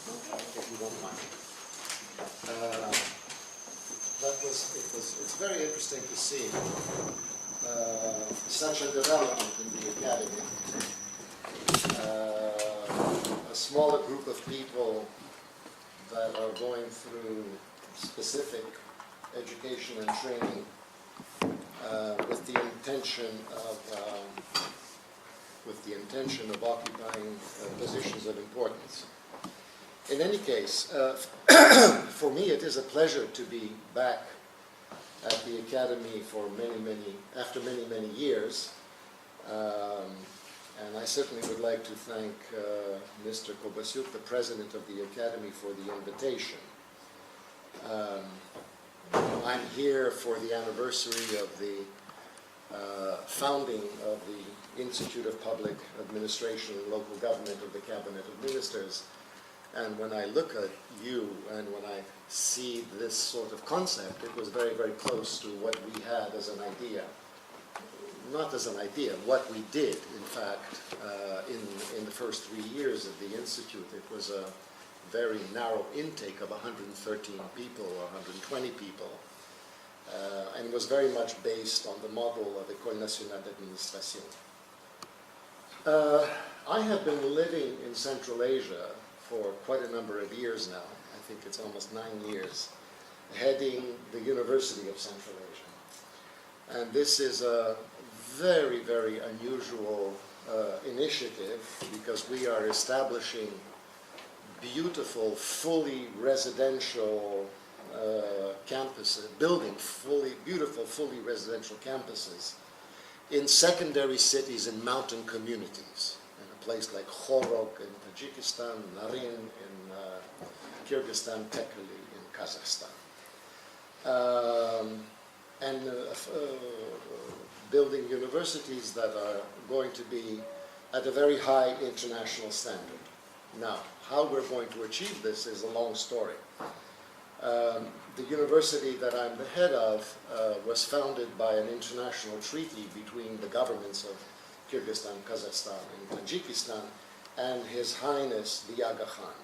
if you don't mind. It's very interesting to see such a development in the academy. A smaller group of people that are going through specific education and training with the intention of occupying positions of importance. In any case, for me it is a pleasure to be back at the Academy for after many years. And I certainly would like to thank Mr. Kobasyuk, the President of the Academy, for the invitation. I'm here for the anniversary of the founding of the Institute of Public Administration and Local Government of the Cabinet of Ministers. And when I look at you and when I see this sort of concept, it was very, very close to what we had as an idea. Not as an idea, what we did, in fact, in the first 3 years of the Institute. It was a very narrow intake of 113 people or 120 people, and was very much based on the model of École Nationale d'Administration. I have been living in Central Asia for quite a number of years now. I think it's almost 9 years, heading the University of Central Asia. And this is a very, very unusual initiative because we are establishing beautiful, fully residential campuses, building beautiful, fully residential campuses in secondary cities and mountain communities. In a place like Khorog in Tajikistan, Narin in Kyrgyzstan, Tekeli in Kazakhstan. And building universities that are going to be at a very high international standard. Now, how we're going to achieve this is a long story. The university that I'm the head of was founded by an international treaty between the governments of Kyrgyzstan, Kazakhstan, and Tajikistan, and His Highness the Aga Khan.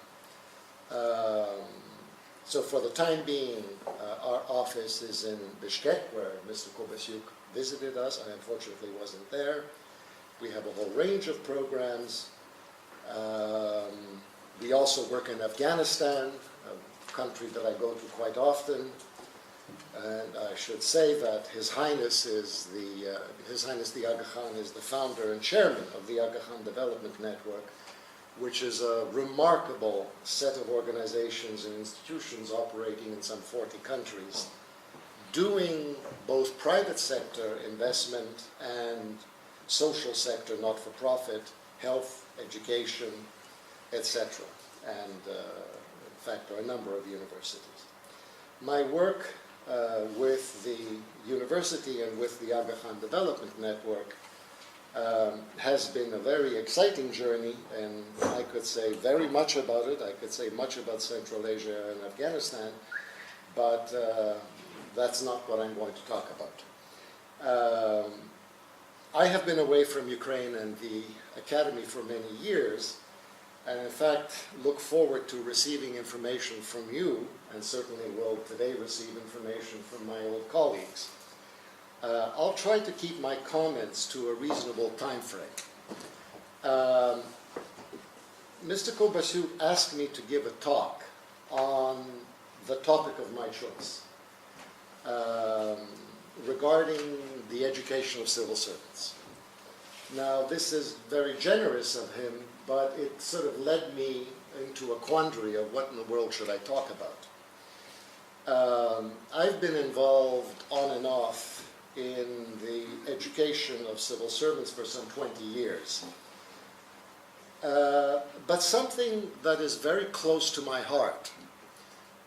So for the time being, our office is in Bishkek, where Mr. Kobasyuk visited us. I unfortunately wasn't there. We have a whole range of programs. We also work in Afghanistan, a country that I go to quite often. And I should say that His Highness the Aga Khan is the founder and chairman of the Aga Khan Development Network, which is a remarkable set of organizations and institutions operating in some 40 countries, doing both private sector investment and social sector, not-for-profit, health, education, etc. And in fact, there are a number of universities. My work with the university and with the Aga Khan Development Network has been a very exciting journey, and I could say very much about it. I could say much about Central Asia and Afghanistan, but that's not what I'm going to talk about. I have been away from Ukraine and the Academy for many years, and in fact look forward to receiving information from you, and certainly will today receive information from my old colleagues. I'll try to keep my comments to a reasonable time frame. Mr. Kobasyuk asked me to give a talk on the topic of my choice, regarding the education of civil servants. Now, this is very generous of him, but it sort of led me into a quandary of what in the world should I talk about. I've been involved on and off in the education of civil servants for some 20 years. But something that is very close to my heart,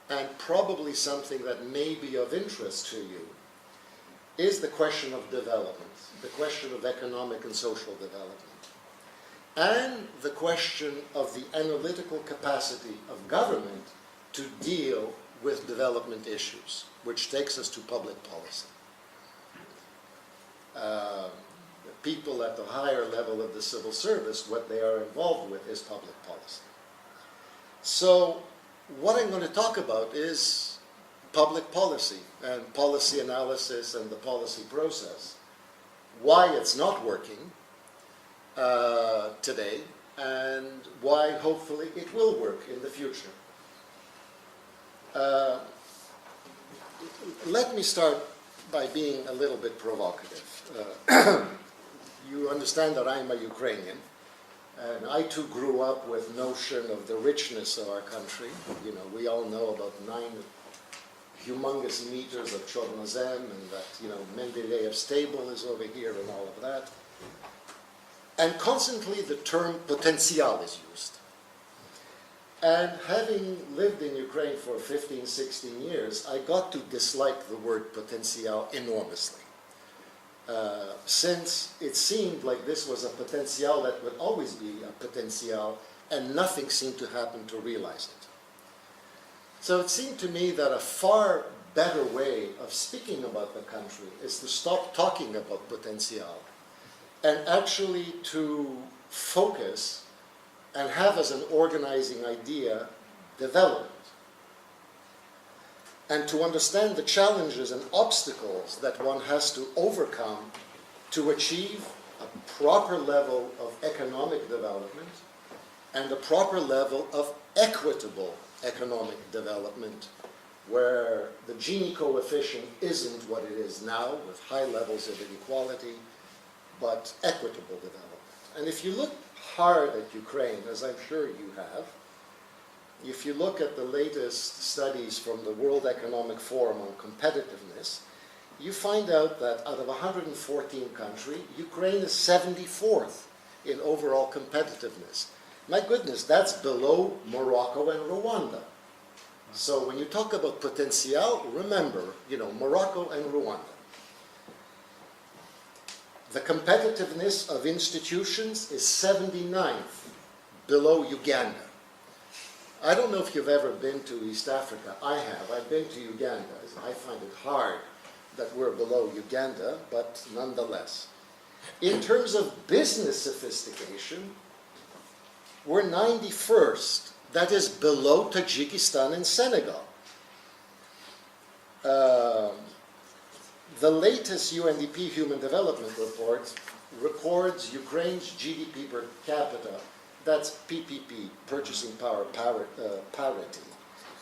and probably something that may be of interest to you, is the question of development, the question of economic and social development, and the question of the analytical capacity of government to deal with development issues, which takes us to public policy. People at the higher level of the civil service, what they are involved with is public policy. So what I'm going to talk about is public policy and policy analysis and the policy process. Why it's not working today, and why hopefully it will work in the future. Let me start by being a little bit provocative. You understand that I'm a Ukrainian, and I too grew up with notion of the richness of our country. You know, we all know about 9 humongous meters of Chornozem, and that, you know, Mendeleev stable is over here and all of that. And constantly the term potential is used. And having lived in Ukraine for 15, 16 years, I got to dislike the word potential enormously. Since it seemed like this was a potential that would always be a potential, and nothing seemed to happen to realize it. So it seemed to me that a far better way of speaking about the country is to stop talking about potential and actually to focus and have as an organizing idea development. And to understand the challenges and obstacles that one has to overcome to achieve a proper level of economic development and a proper level of equitable economic development, where the Gini coefficient isn't what it is now, with high levels of inequality, but equitable development. And if you look hard at Ukraine, as I'm sure you have, if you look at the latest studies from the World Economic Forum on competitiveness, you find out that out of 114 countries, Ukraine is 74th in overall competitiveness. My goodness, that's below Morocco and Rwanda. So when you talk about potential, remember, you know, Morocco and Rwanda. The competitiveness of institutions is 79th, below Uganda. I don't know if you've ever been to East Africa. I have. I've been to Uganda. I find it hard that we're below Uganda, but nonetheless. In terms of business sophistication, we're 91st. That is below Tajikistan and Senegal. The latest UNDP Human Development Report records Ukraine's GDP per capita, that's PPP, purchasing power parity,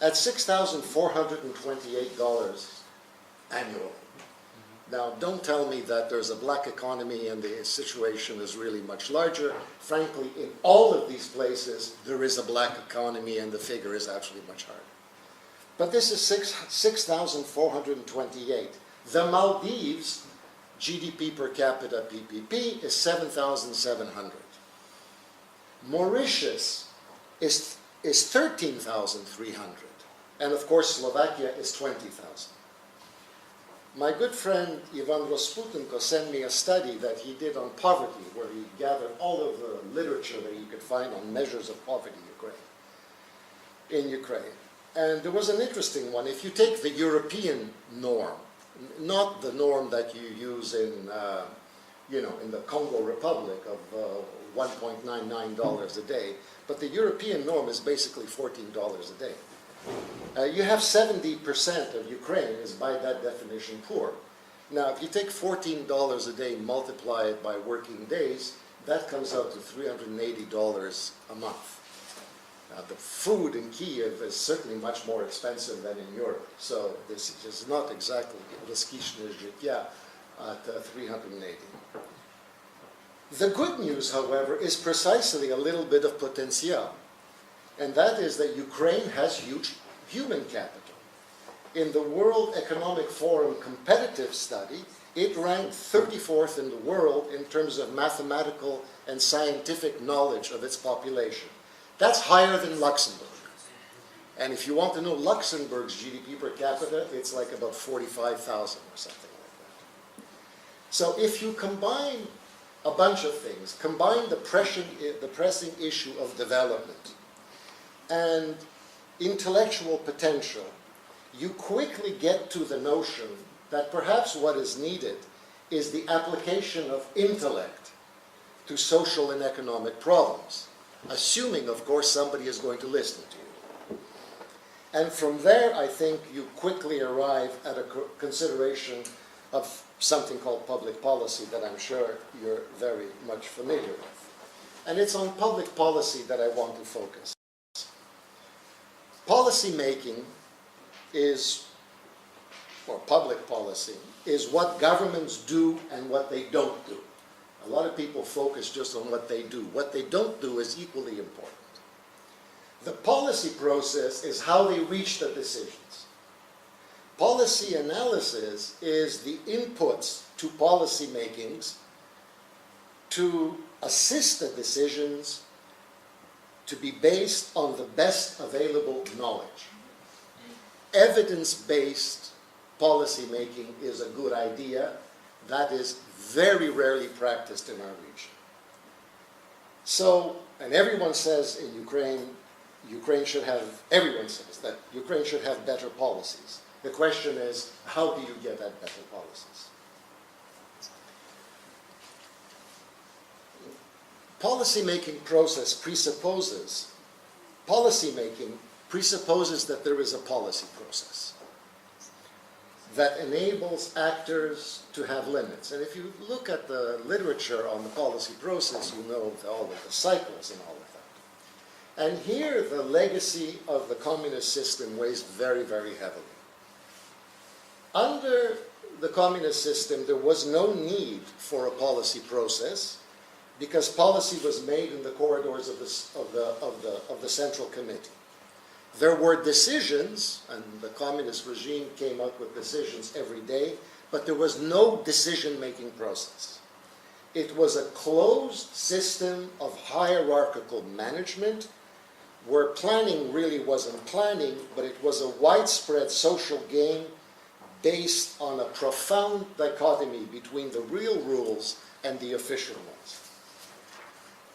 at $6,428 annually. Now, don't tell me that there's a black economy and the situation is really much larger. Frankly, in all of these places, there is a black economy and the figure is actually much higher. But this is 6,428. The Maldives, GDP per capita PPP, is 7,700. Mauritius is 13,300. And of course, Slovakia is 20,000. My good friend Ivan Rosputenko sent me a study that he did on poverty, where he gathered all of the literature that you could find on measures of poverty in Ukraine. And there was an interesting one. If you take the European norm, not the norm that you use in, in the Congo Republic of $1.99 a day, but the European norm is basically $14 a day. You have 70% of Ukraine is by that definition poor. Now, if you take $14 a day, multiply it by working days, that comes out to $380 a month. Now, the food in Kiev is certainly much more expensive than in Europe, so this is not exactly розкішне життя at 380. The good news, however, is precisely a little bit of potential. And that is that Ukraine has huge human capital. In the World Economic Forum competitive study, it ranked 34th in the world in terms of mathematical and scientific knowledge of its population. That's higher than Luxembourg. And if you want to know Luxembourg's GDP per capita, it's like about 45,000 or something like that. So if you combine a bunch of things, combine the pressing issue of development and intellectual potential, you quickly get to the notion that perhaps what is needed is the application of intellect to social and economic problems. assuming, of course, somebody is going to listen to you. And from there, I think you quickly arrive at a consideration of something called public policy that I'm sure you're very much familiar with. And it's on public policy that I want to focus. Policy making is, or public policy, is what governments do and what they don't do. A lot of people focus just on what they do. What they don't do is equally important. The policy process is how they reach the decisions. Policy analysis is the inputs to policy makings to assist the decisions to be based on the best available knowledge. Evidence-based policy making is a good idea. That is very rarely practiced in our region. So, and everyone says in Ukraine should have, everyone says that Ukraine should have better policies. The question is, how do you get at better policies? Policy-making process presupposes that there is a policy process that enables actors to have limits. And if you look at the literature on the policy process, you know all of the cycles and all of that. And here the legacy of the communist system weighs very, very heavily. Under the communist system, there was no need for a policy process because policy was made in the corridors of the Central Committee. There were decisions, and the communist regime came up with decisions every day, but there was no decision-making process. It was a closed system of hierarchical management where planning really wasn't planning, but it was a widespread social game based on a profound dichotomy between the real rules and the official ones.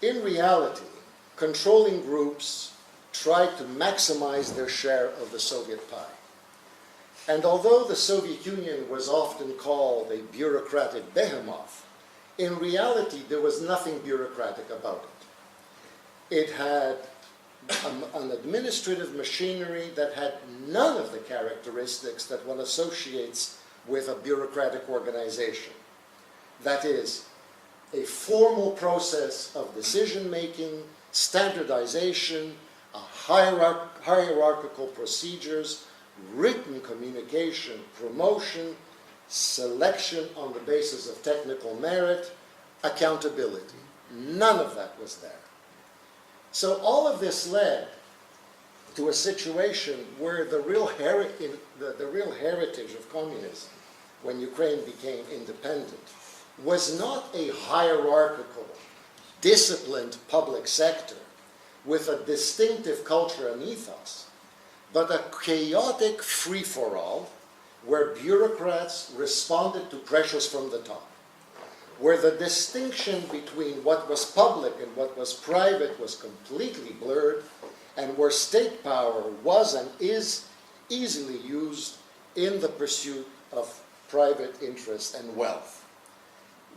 In reality, controlling groups tried to maximize their share of the Soviet pie. And although the Soviet Union was often called a bureaucratic behemoth, in reality there was nothing bureaucratic about it. It had an administrative machinery that had none of the characteristics that one associates with a bureaucratic organization. That is, a formal process of decision-making, standardization, hierarchical procedures, written communication, promotion, selection on the basis of technical merit, accountability. None of that was there. So all of this led to a situation where the real heritage of communism, when Ukraine became independent, was not a hierarchical, disciplined public sector with a distinctive culture and ethos, but a chaotic free-for-all where bureaucrats responded to pressures from the top, where the distinction between what was public and what was private was completely blurred, and where state power was and is easily used in the pursuit of private interest and wealth,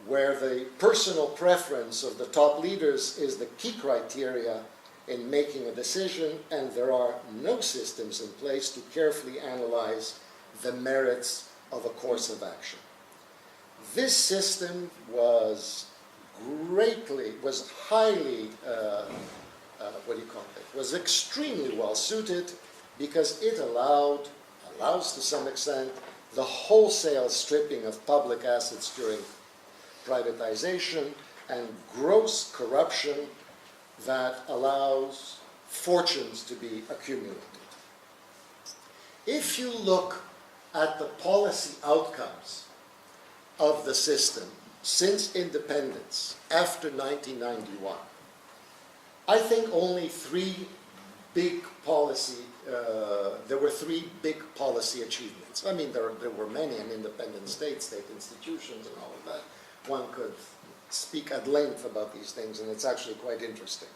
where the personal preference of the top leaders is the key criteria in making a decision, and there are no systems in place to carefully analyze the merits of a course of action. This system was highly, was extremely well suited because it allows to some extent, the wholesale stripping of public assets during privatization and gross corruption that allows fortunes to be accumulated. If you look at the policy outcomes of the system since independence after 1991, I think only there were three big policy achievements. I mean, there were many in independent state institutions and all of that. One could speak at length about these things, and it's actually quite interesting.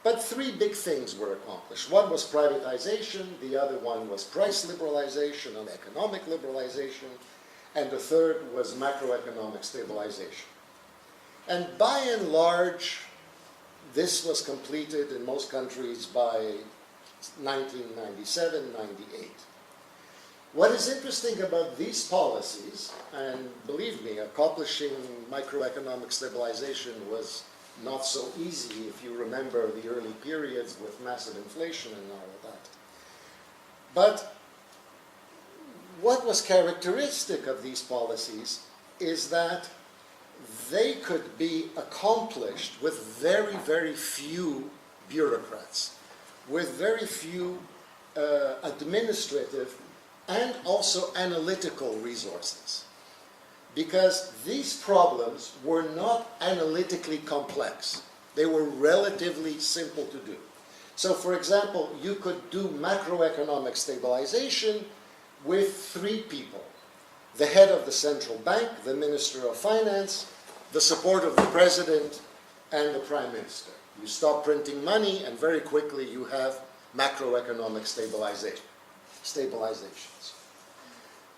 But three big things were accomplished. One was privatization, the other one was price liberalization and economic liberalization, and the third was macroeconomic stabilization. And by and large, This was completed in most countries by 1997, 98. What is interesting about these policies, and believe me, accomplishing macroeconomic stabilization was not so easy if you remember the early periods with massive inflation and all of that. But what was characteristic of these policies is that they could be accomplished with very, very few bureaucrats, with very few administrative and also analytical resources. Because these problems were not analytically complex. They were relatively simple to do. So, for example, you could do macroeconomic stabilization with 3 people: the head of the central bank, the minister of finance, the support of the president, and the prime minister. You stop printing money, and very quickly you have macroeconomic stabilizations.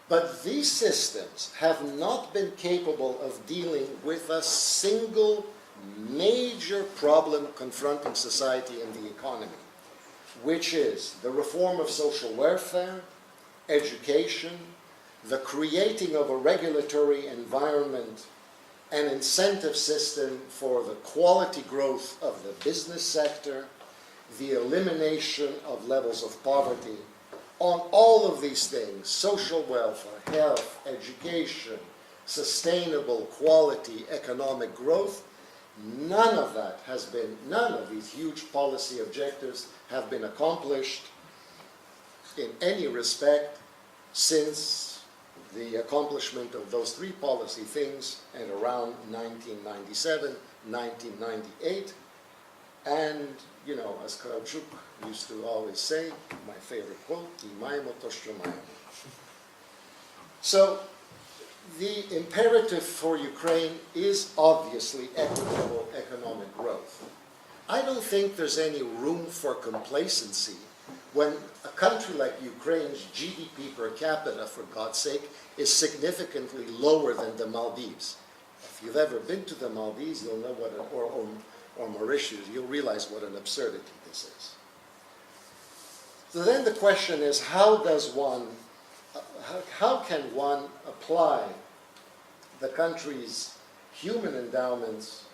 But these systems have not been capable of dealing with a single major problem confronting society and the economy, which is the reform of social welfare, education, the creating of a regulatory environment, an incentive system for the quality growth of the business sector, the elimination of levels of poverty. On all of these things, social welfare, health, education, sustainable quality economic growth, none of these huge policy objectives have been accomplished in any respect since the accomplishment of those 3 policy things at around 1997, 1998. And, you know, as Kravchuk used to always say, my favorite quote, "Imajmo to što majmo." So, the imperative for Ukraine is obviously equitable economic growth. I don't think there's any room for complacency when a country like Ukraine's GDP per capita, for God's sake, is significantly lower than the Maldives. If you've ever been to the Maldives, you'll know what or Mauritius, you'll realize what an absurdity this is. So then the question is, how can one apply the country's human endowments?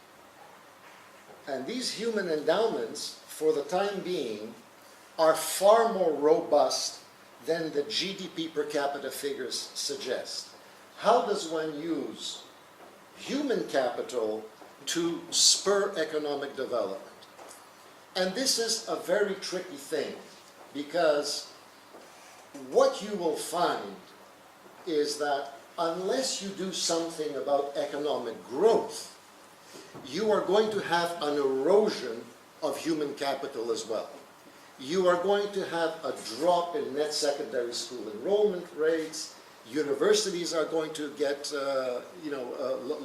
And these human endowments, for the time being, are far more robust than the GDP per capita figures suggest. How does one use human capital to spur economic development? And this is a very tricky thing, because what you will find is that unless you do something about economic growth, you are going to have an erosion of human capital as well. You are going to have a drop in net secondary school enrollment rates. Universities are going to get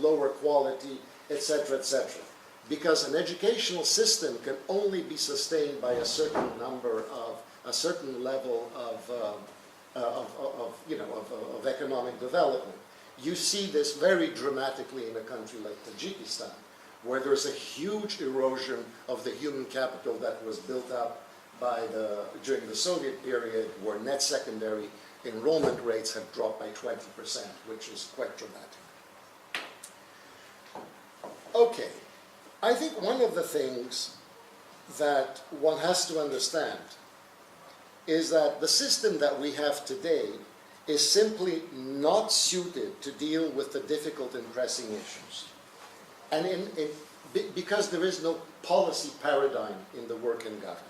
lower quality, etc., etc. Because an educational system can only be sustained by a certain level of economic development. You see this very dramatically in a country like Tajikistan, where there's a huge erosion of the human capital that was built up during the Soviet period, where net secondary enrollment rates have dropped by 20%, which is quite dramatic. Okay, I think one of the things that one has to understand is that the system that we have today is simply not suited to deal with the difficult and pressing issues. And because there is no policy paradigm in the working government.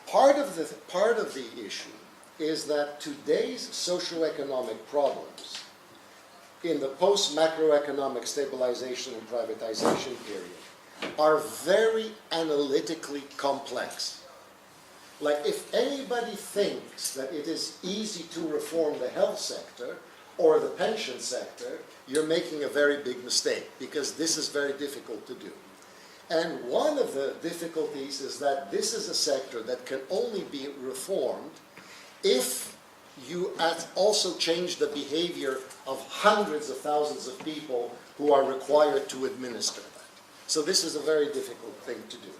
Part of the issue is that today's socioeconomic problems in the post-macroeconomic stabilization and privatization period are very analytically complex. Like, if anybody thinks that it is easy to reform the health sector or the pension sector, you're making a very big mistake, because this is very difficult to do. And one of the difficulties is that this is a sector that can only be reformed if you also change the behavior of hundreds of thousands of people who are required to administer that. So this is a very difficult thing to do.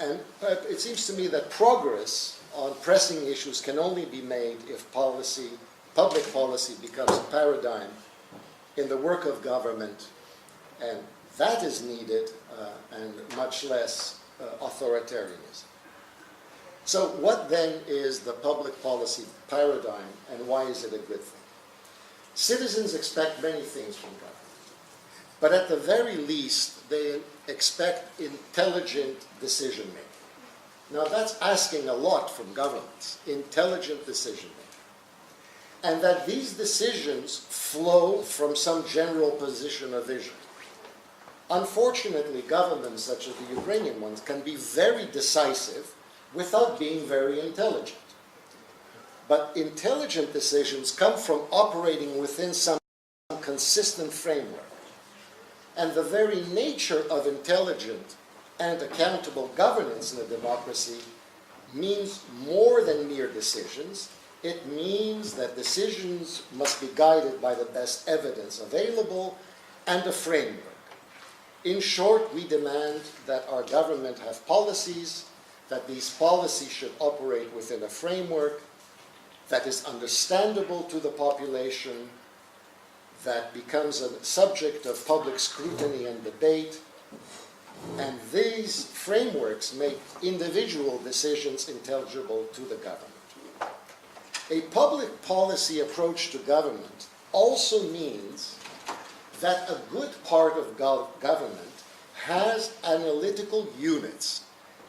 And it seems to me that progress on pressing issues can only be made if public policy becomes a paradigm in the work of government, and that is needed, and much less authoritarianism. So what then is the public policy paradigm, and why is it a good thing? Citizens expect many things from government, but at the very least, they expect intelligent decision-making. Now that's asking a lot from governments, intelligent decision-making. And that these decisions flow from some general position or vision. Unfortunately, governments such as the Ukrainian ones can be very decisive without being very intelligent. But intelligent decisions come from operating within some consistent framework. And the very nature of intelligent and accountable governance in a democracy means more than mere decisions. It means that decisions must be guided by the best evidence available and a framework. In short, we demand that our government have policies, that these policies should operate within a framework that is understandable to the population, that becomes a subject of public scrutiny and debate, and these frameworks make individual decisions intelligible to the government. A public policy approach to government also means that a good part of government has analytical units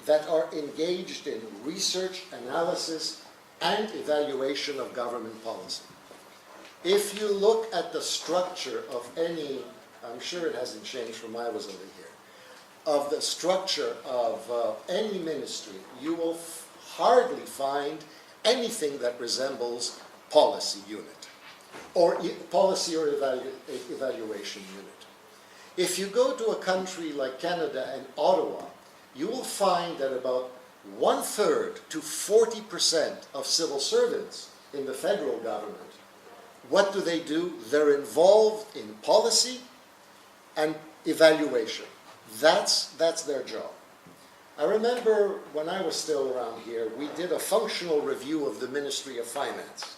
that are engaged in research, analysis, and evaluation of government policy. If you look at the structure of any, I'm sure it hasn't changed from when I was over here, of the structure of any ministry, you will hardly find anything that resembles policy unit, or policy or evaluation unit. If you go to a country like Canada and Ottawa, you will find that about 1/3 to 40% of civil servants in the federal government, what do? They're involved in policy and evaluation. That's their job. I remember when I was still around here, we did a functional review of the Ministry of Finance.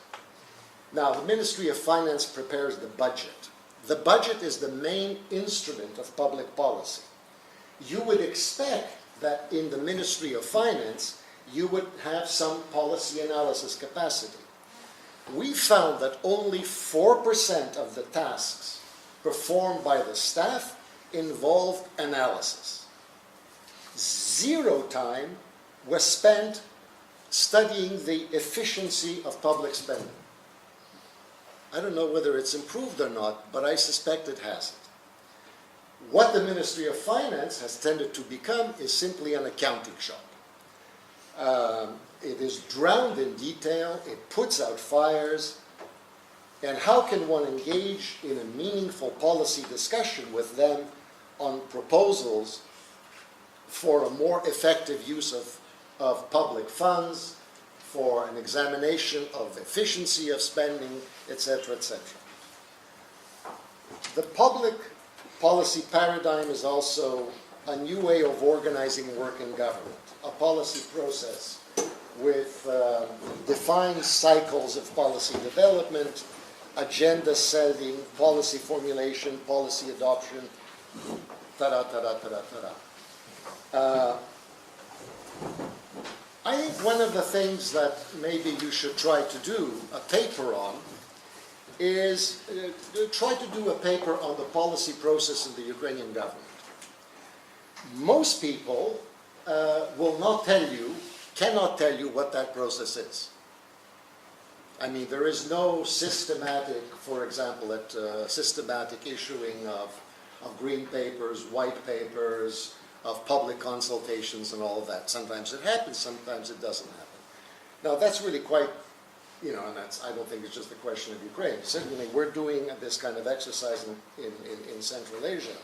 Now, the Ministry of Finance prepares the budget. The budget is the main instrument of public policy. You would expect that in the Ministry of Finance, you would have some policy analysis capacity. We found that only 4% of the tasks performed by the staff involved analysis. 0 time was spent studying the efficiency of public spending. I don't know whether it's improved or not, but I suspect it hasn't. What the Ministry of Finance has tended to become is simply an accounting shop. It is drowned in detail, it puts out fires, and how can one engage in a meaningful policy discussion with them on proposals for a more effective use of public funds, for an examination of efficiency of spending, etc., etc. The public policy paradigm is also a new way of organizing work in government, a policy process with defined cycles of policy development, agenda setting, policy formulation, policy adoption, I think one of the things that maybe you should try to do a paper on is try to do a paper on the policy process in the Ukrainian government. Most people cannot tell you what that process is. I mean, there is no systematic, for example, systematic issuing of green papers, white papers, of public consultations and all of that. Sometimes it happens, sometimes it doesn't happen. Now that's really quite, and I don't think it's just a question of Ukraine. Certainly we're doing this kind of exercise in Central Asia,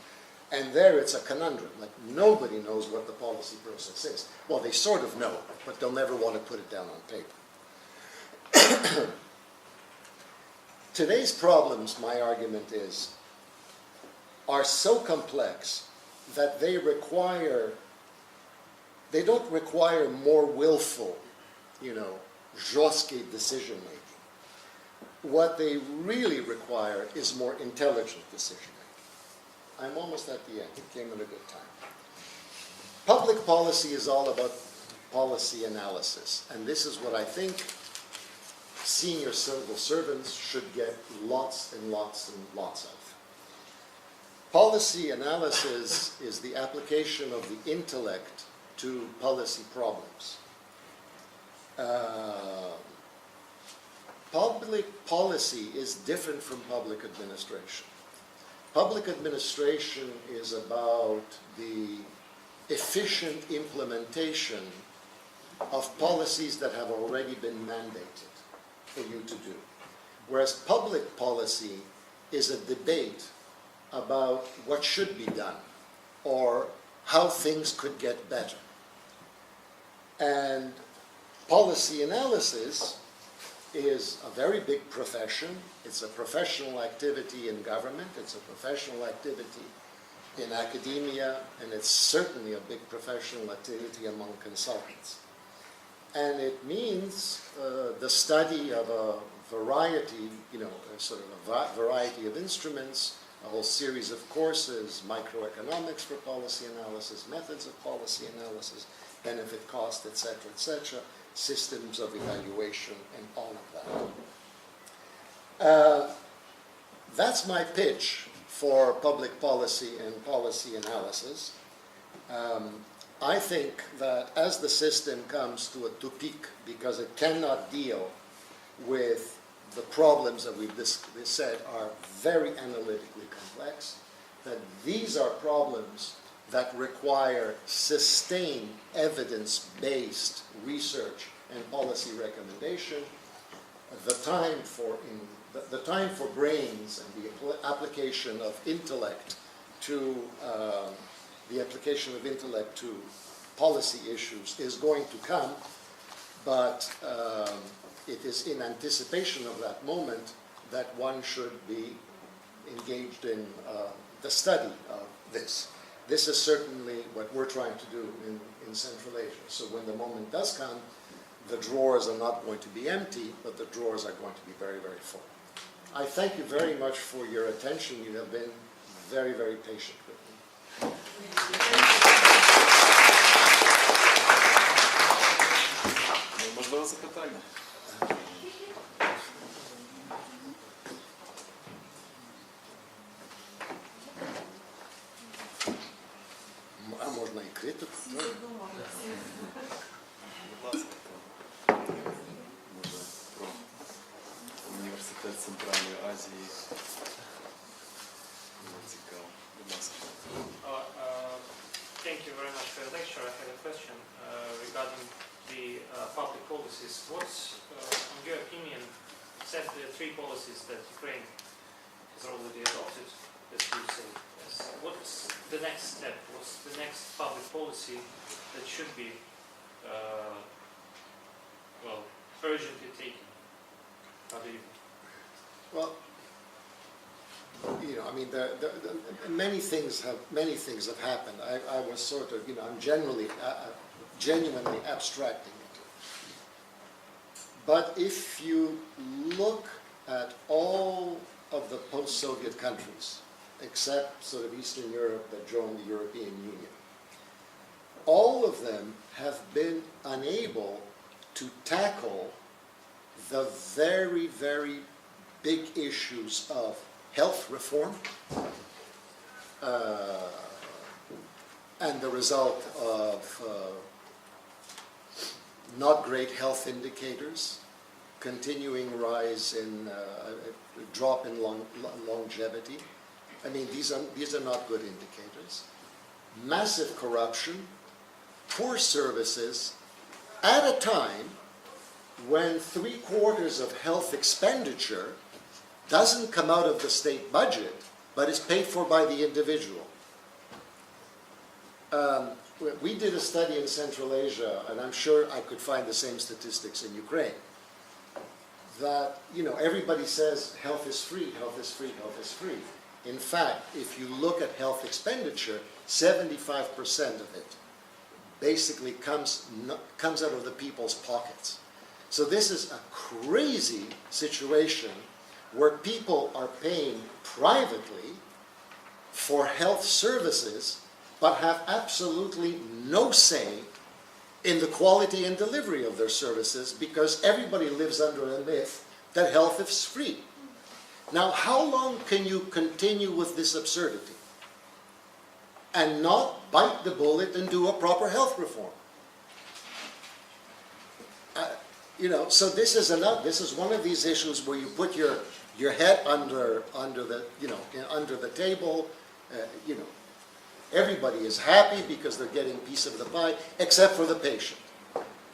and there it's a conundrum. Like nobody knows what the policy process is. Well, they sort of know, but they'll never want to put it down on paper. Today's problems, my argument is, are so complex that they don't require more willful, жесткий decision-making. What they really require is more intelligent decision-making. I'm almost at the end. It came at a good time. Public policy is all about policy analysis, and this is what I think senior civil servants should get lots and lots and lots of. Policy analysis is the application of the intellect to policy problems. Public policy is different from public administration. Public administration is about the efficient implementation of policies that have already been mandated for you to do. Whereas public policy is a debate about what should be done or how things could get better. And policy analysis is a very big profession. It's a professional activity in government. It's a professional activity in academia, and it's certainly a big professional activity among consultants. And it means the study of a variety, sort of a variety of instruments, a whole series of courses, microeconomics for policy analysis, methods of policy analysis, benefit cost, etc., systems of evaluation, and all of that. That's my pitch for public policy and policy analysis. I think that as the system comes to a tupik, because it cannot deal with the problems that we've said are very analytically complex, that these are problems that require sustained evidence-based research and policy recommendation. The time for brains and the application of intellect to policy issues is going to come, but it is in anticipation of that moment that one should be engaged in the study of this. This is certainly what we're trying to do in Central Asia. So when the moment does come, the drawers are not going to be empty, but the drawers are going to be very, very full. I thank you very much for your attention. You have been very, very patient with me. Можливо, запитання? А можна і критику? Будь ласка. Може, про Університет Центральної Азії. Цікаво. Будь ласка. Thank you very much for your lecture. I have a question regarding the public policies. What's, in your opinion, except the three policies that Ukraine has already adopted, as you say, what's the next step? What's the next public policy that should be, urgently taken? How do you? Well, I mean, many things have happened. I was sort of, I'm genuinely abstracting it. But if you look at all of the post-Soviet countries, except sort of Eastern Europe that joined the European Union, all of them have been unable to tackle the very, very big issues of health reform and the result of not great health indicators, continuing rise in drop in longevity. I mean, these are not good indicators. Massive corruption, poor services, at a time when 3/4 of health expenditure doesn't come out of the state budget, but is paid for by the individual. We did a study in Central Asia, and I'm sure I could find the same statistics in Ukraine, that, everybody says health is free, health is free, health is free. In fact, if you look at health expenditure, 75% of it basically comes out of the people's pockets. So this is a crazy situation where people are paying privately for health services but have absolutely no say in the quality and delivery of their services because everybody lives under a myth that health is free. Now, how long can you continue with this absurdity and not bite the bullet and do a proper health reform? So this is one of these issues where you put your head under the table. Everybody is happy because they're getting a piece of the pie, except for the patient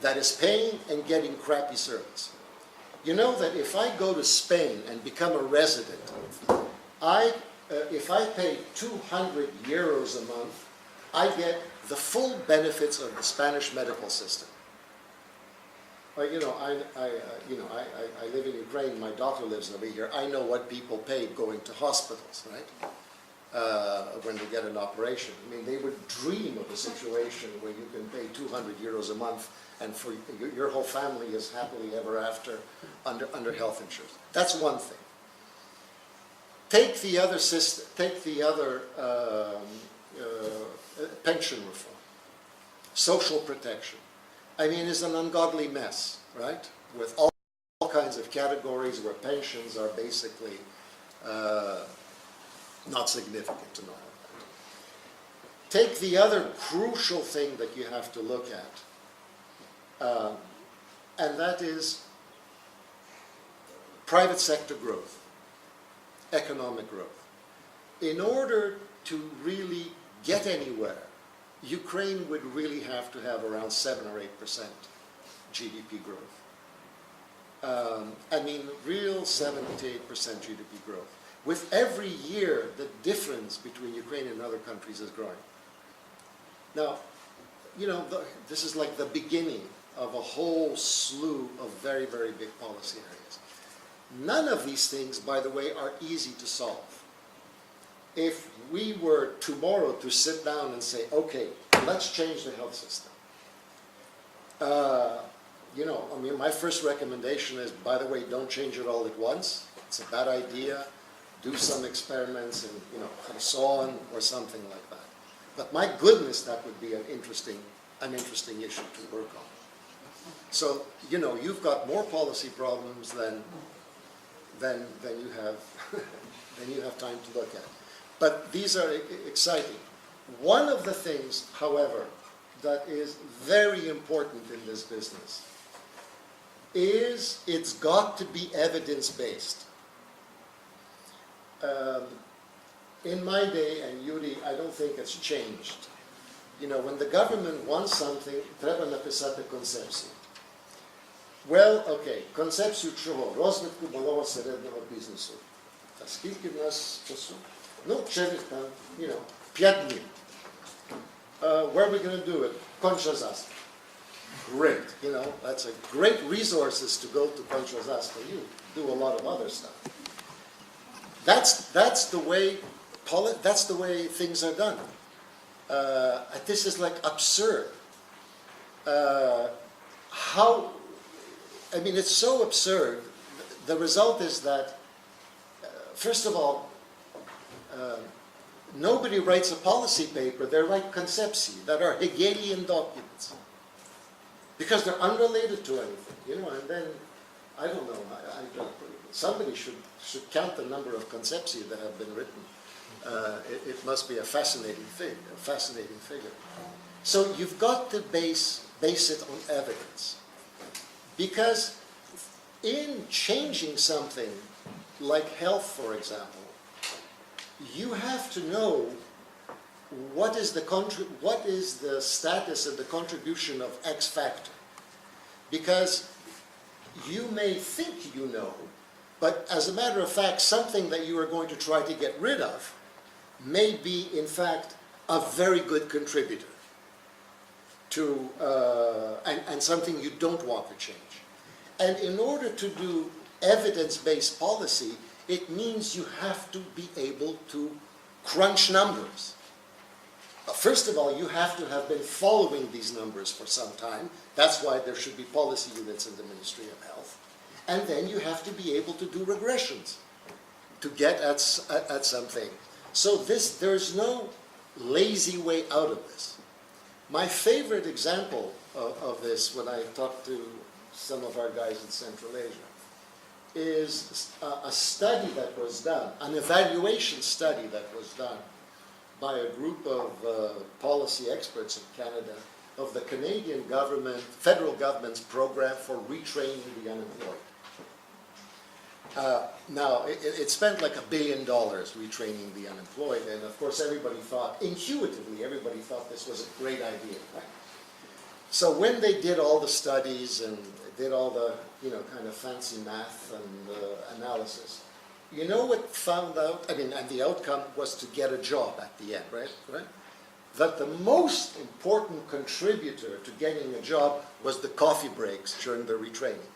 that is paying and getting crappy service. You know that if I go to Spain and become a resident, if I pay 200 euros a month, I get the full benefits of the Spanish medical system. I live in Ukraine. My daughter lives over here. I know what people pay going to hospitals, right? When they get an operation. I mean, they would dream of a situation where you can pay 200 euros a month and for your whole family is happily ever after under health insurance. That's one thing. Take the other system, take the other pension reform, social protection. I mean, it's an ungodly mess, right? With all kinds of categories where pensions are basically not significant and all of that. Take the other crucial thing that you have to look at, and that is private sector growth, economic growth. In order to really get anywhere, Ukraine would really have to have around 7 or 8% GDP growth. I mean, real 7 to 8% GDP growth. With every year, the difference between Ukraine and other countries is growing. Now, this is like the beginning of a whole slew of very, very big policy areas. None of these things, by the way, are easy to solve. If we were tomorrow to sit down and say, okay, let's change the health system. My first recommendation is, by the way, don't change it all at once. It's a bad idea. Do some experiments and, Kherson or something like that. But my goodness, that would be an interesting issue to work on. So, you've got more policy problems than you have than you have time to look at. But these are exciting. One of the things, however, that is very important in this business is it's got to be evidence-based. In my day, and Yuri, I don't think it's changed. When the government wants something, треба написати концепцію. Well, okay, концепцію чого? Розвитку малого середнього бізнесу. А скільки в нас часу? Через 5 днів. Where are we going to do it? Конча-Заспа. Great, that's a great resources to go to Koncha-Zaspа. You do a lot of other stuff. That's the way things are done. This is like absurd. It's so absurd. The result is that, first of all, nobody writes a policy paper. They write concepции that are Hegelian documents because they're unrelated to anything, and then I don't know. Somebody should count the number of concepции that have been written. It must be a fascinating thing, a fascinating figure. So you've got to base it on evidence, because in changing something like health, for example, you have to know what is the status and the contribution of X factor, because you may think you know, but as a matter of fact, something that you are going to try to get rid of may be, in fact, a very good contributor to, and something you don't want to change. And in order to do evidence-based policy, It means you have to be able to crunch numbers. First of all, you have to have been following these numbers for some time. That's why there should be policy units in the Ministry of Health. And then you have to be able to do regressions to get at something. So there's no lazy way out of this. My favorite example of this, when I talk to some of our guys in Central Asia, is a study that was done, an evaluation study that was done by a group of policy experts in Canada of the Canadian government, federal government's program for retraining the unemployed. Now, it spent like $1 billion retraining the unemployed, and of course everybody thought, intuitively, everybody thought this was a great idea, right? So when they did all the studies and did all the, kind of fancy math and analysis, you know what found out? I mean, and the outcome was to get a job at the end, right? That the most important contributor to getting a job was the coffee breaks during the retraining.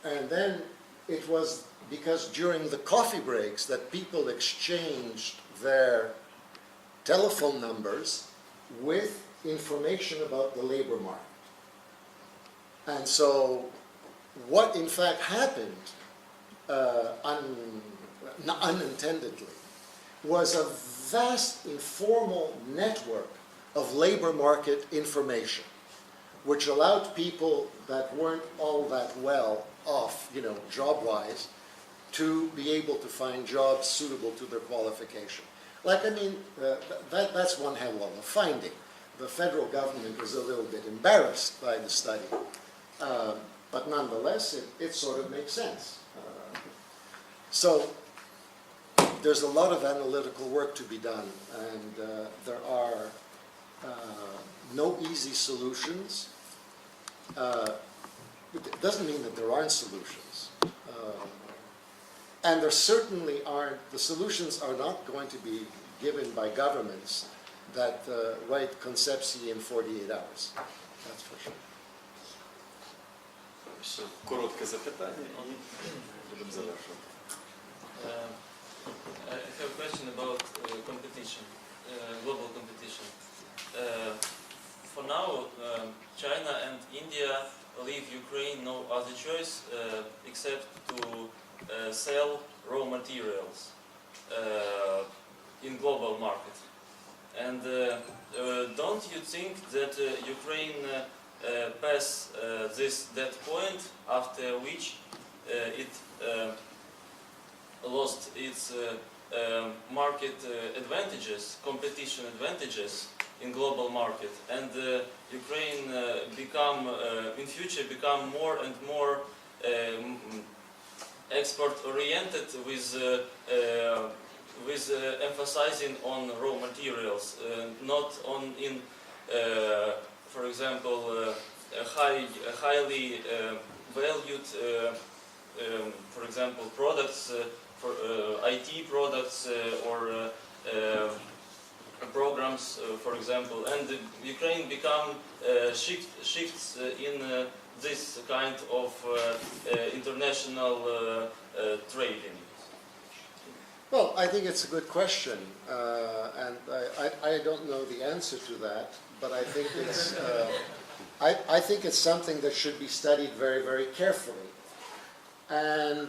And then it was because during the coffee breaks that people exchanged their telephone numbers with information about the labor market. And so what in fact happened unintendedly was a vast informal network of labor market information, which allowed people that weren't all that well off, job-wise, to be able to find jobs suitable to their qualification. That's one hell of a finding. The federal government was a little bit embarrassed by the study, but nonetheless, it sort of makes sense. So there's a lot of analytical work to be done, and there are no easy solutions. It doesn't mean that there aren't solutions. And there certainly aren't, the solutions are not going to be given by governments that write concepcji in 48 hours. That's for sure. Ще коротке запитання і будемо завершувати. I have a question about competition, global competition. For now, China and India leave Ukraine no other choice except to sell raw materials in global market. And don't you think that Ukraine pass that point after which it lost its market advantages, competition advantages in global market, and Ukraine in future become more and more export oriented with emphasizing on raw materials, not on in for example highly valued for example products for IT products or programs, for example, and Ukraine become shifts in this kind of international trading. Well, I think it's a good question, and I don't know the answer to that, but I think it's I think it's something that should be studied very, very carefully. And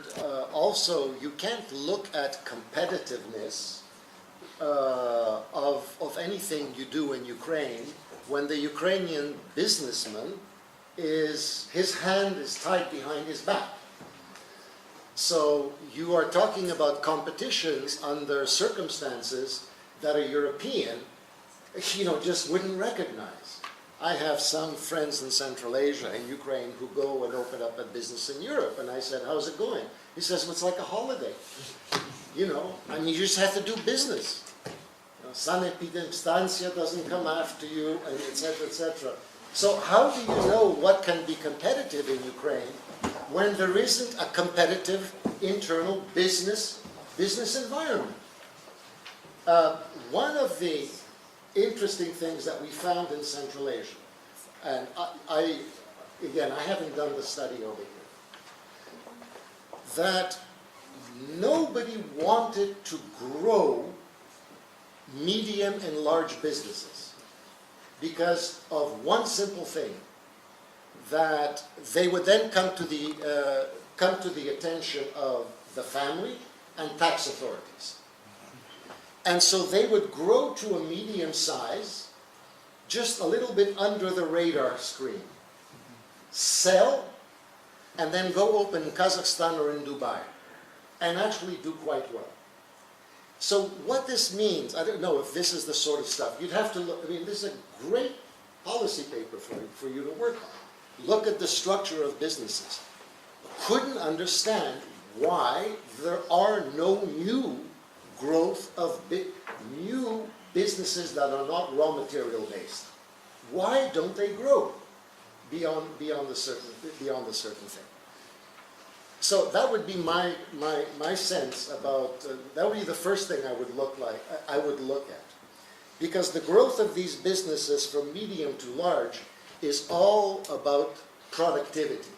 also, you can't look at competitiveness of anything you do in Ukraine when the Ukrainian businessman his hand is tied behind his back. So you are talking about competitions under circumstances that a European, just wouldn't recognize. I have some friends in Central Asia, in Ukraine, who go and open up a business in Europe. And I said, how's it going? He says, well, it's like a holiday. You just have to do business. Sanepidemstansia doesn't come after you, and et cetera, et cetera. So how do you know what can be competitive in Ukraine when there isn't a competitive internal business environment? One of the interesting things that we found in Central Asia, and I haven't done the study over here. that nobody wanted to grow medium and large businesses because of one simple thing, that they would then come to the attention of the family and tax authorities. And so they would grow to a medium size, just a little bit under the radar screen, sell, and then go open in Kazakhstan or in Dubai, and actually do quite well. So what this means, I don't know if this is the sort of stuff, you'd have to look, I mean, this is a great policy paper for you to work on. Look at the structure of businesses. Couldn't understand why there are no new growth of new businesses that are not raw material based. Why don't they grow beyond the certain thing? So that would be my sense about, that would be the first thing I would look at. Because the growth of these businesses from medium to large is all about productivity.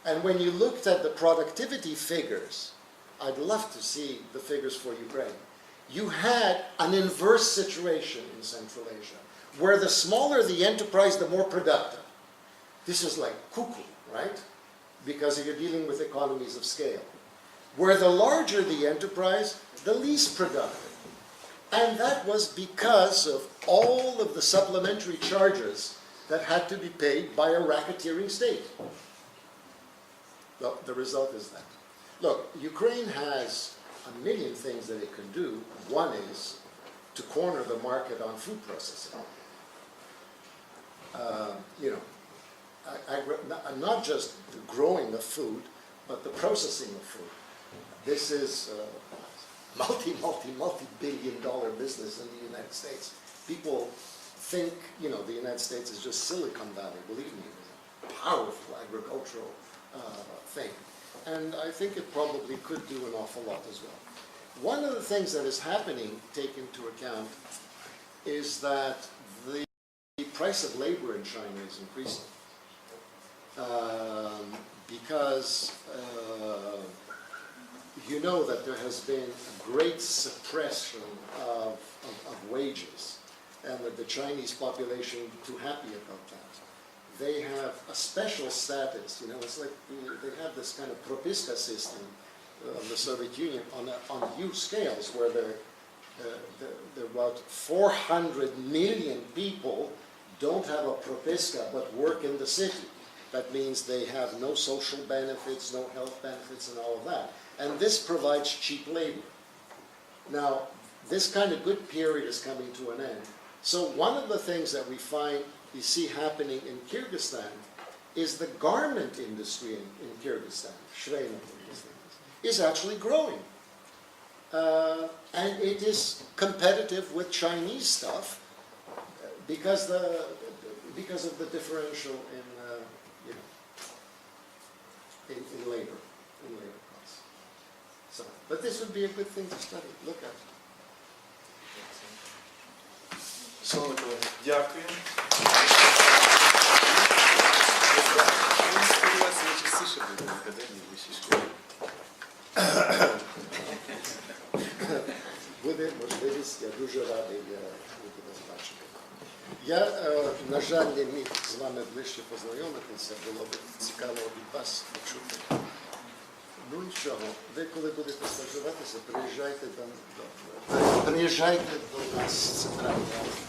And when you looked at the productivity figures, I'd love to see the figures for Ukraine. You had an inverse situation in Central Asia, where the smaller the enterprise, the more productive. This is like cuckoo, right? Because you're dealing with economies of scale. Where the larger the enterprise, the least productive. And that was because of all of the supplementary charges that had to be paid by a racketeering state. Well, the result is that. Look, Ukraine has a million things that it can do. One is to corner the market on food processing. Not just the growing of food, but the processing of food. This is multi-billion-dollar business in the United States. People think, the United States is just Silicon Valley. Believe me, it's a powerful agricultural thing. And I think it probably could do an awful lot as well. One of the things that is happening, take into account, is that the price of labor in China is increasing. Because you know that there has been a great suppression of wages, and that the Chinese population is too happy about that. They have a special status, it's like they have this kind of propiska system of the Soviet Union on huge scales, where there are about 400 million people don't have a propiska but work in the city. That means they have no social benefits, no health benefits, and all of that. And this provides cheap labor. Now, this kind of good period is coming to an end. So one of the things that we see happening in Kyrgyzstan is the garment industry in Kyrgyzstan, Shvena is actually growing. And it is competitive with Chinese stuff because of the differential in labor costs. So, but this would be a good thing to study, look at. Шановні колеги, дякую. Сподіваюся, ви частіше будете в академії, в вищій школі. Буде можливість, я дуже радий бути вас бачити. Я, на жаль, не міг з вами ближче познайомитися, було б цікаво від вас почути. Ну нічого, ви коли будете стажуватися, приїжджайте до нас в Центральну Азію.